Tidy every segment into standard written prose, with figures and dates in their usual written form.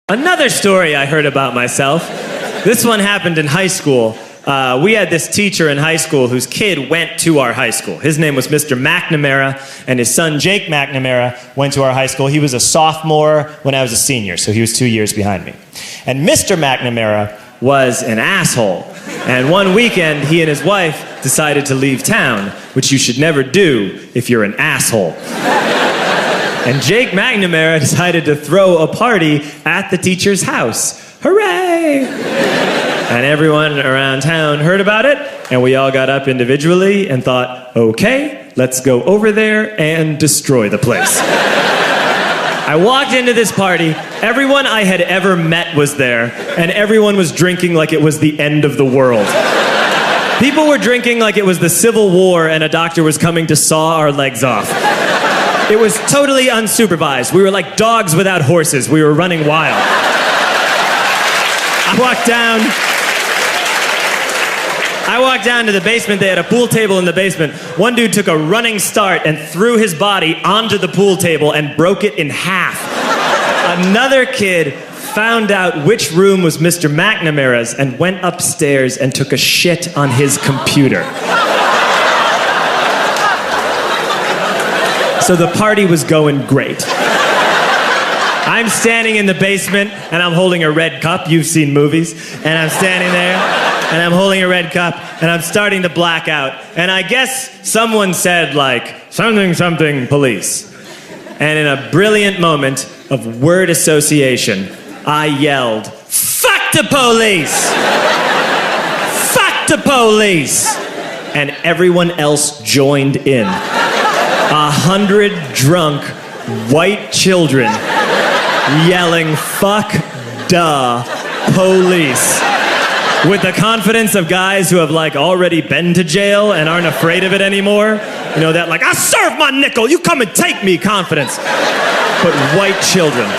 Another story I heard about myself. This one happened in high school. We had this teacher in high school whose kid went to our high school. His name was Mr. McNamara, and his son Jake McNamara went to our high school. He was a sophomore when I was a senior, so he was 2 years behind me. And Mr. McNamara was an asshole. And one weekend, he and his wife decided to leave town, which you should never do if you're an asshole. And Jake McNamara decided to throw a party at the teacher's house. Hooray! And everyone around town heard about it, and we all got up individually and thought, okay, let's go over there and destroy the place. I walked into this party, everyone I had ever met was there, and everyone was drinking like it was the end of the world. People were drinking like it was the Civil War and a doctor was coming to saw our legs off. It was totally unsupervised. We were like dogs without horses. We were running wild. I walked down to the basement. They had a pool table in the basement. One dude took a running start and threw his body onto the pool table and broke it in half. Another kid found out which room was Mr. McNamara's and went upstairs and took a shit on his computer. So the party was going great. I'm standing in the basement and I'm holding a red cup. You've seen movies. And I'm standing there and I'm holding a red cup and I'm starting to black out. And I guess someone said like, something, something, police. And in a brilliant moment of word association, I yelled, fuck the police! Fuck the police! And everyone else joined in. 100 drunk white children yelling, fuck the police. With the confidence of guys who have like already been to jail and aren't afraid of it anymore. You know, that like, I'll serve my nickel, you come and take me confidence. But white children.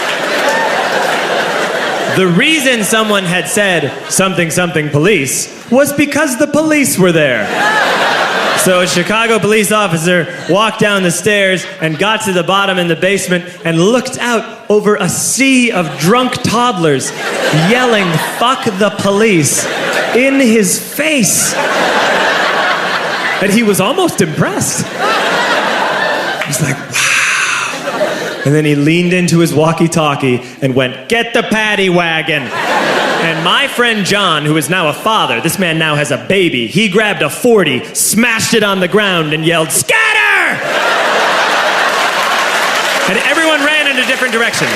The reason someone had said something, something police was because the police were there. So a Chicago police officer walked down the stairs and got to the bottom in the basement and looked out over a sea of drunk toddlers yelling, fuck the police, in his face. And he was almost impressed. He was like, wow. And then he leaned into his walkie-talkie and went, get the paddy wagon. And my friend John, who is now a father, this man now has a baby, he grabbed a 40, smashed it on the ground, and yelled, scatter! And everyone ran in a different direction.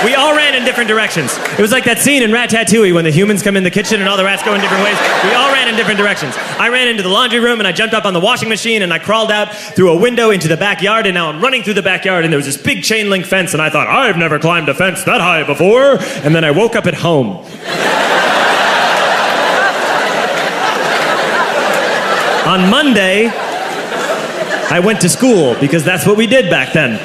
We all ran in different directions. It was like that scene in Ratatouille when the humans come in the kitchen and all the rats go in different ways. We all ran in different directions. I ran into the laundry room and I jumped up on the washing machine and I crawled out through a window into the backyard, and now I'm running through the backyard and there was this big chain link fence and I thought, I've never climbed a fence that high before. And then I woke up at home. On Monday, I went to school because that's what we did back then.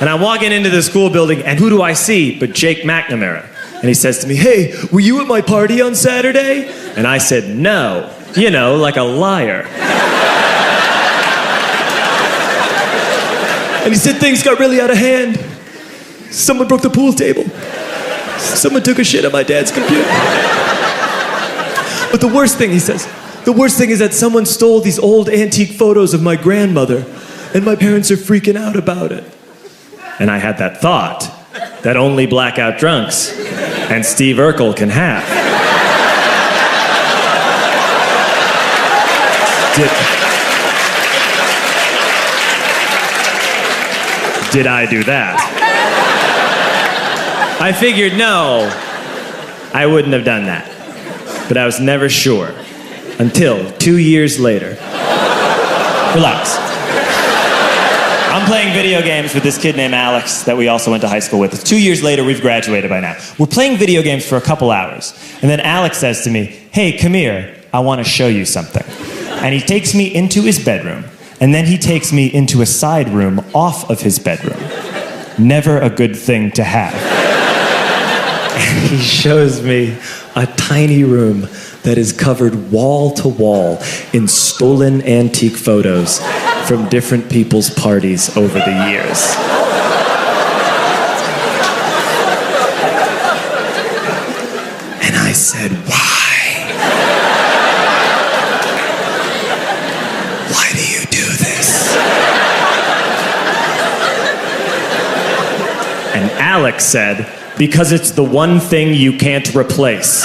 And I'm walking into the school building, and who do I see but Jake McNamara? And he says to me, hey, were you at my party on Saturday? And I said, no. You know, like a liar. And he said, things got really out of hand. Someone broke the pool table. Someone took a shit on my dad's computer. But the worst thing, he says, the worst thing is that someone stole these old antique photos of my grandmother, and my parents are freaking out about it. And I had that thought that only blackout drunks and Steve Urkel can have. Did I do that? I figured, no, I wouldn't have done that. But I was never sure until 2 years later. Relax. I'm playing video games with this kid named Alex that we also went to high school with. 2 years later, we've graduated by now. We're playing video games for a couple hours. And then Alex says to me, hey, come here, I want to show you something. And he takes me into his bedroom. And then he takes me into a side room off of his bedroom. Never a good thing to have. And he shows me a tiny room that is covered wall to wall in stolen antique photos from different people's parties over the years. Alex said, because it's the one thing you can't replace.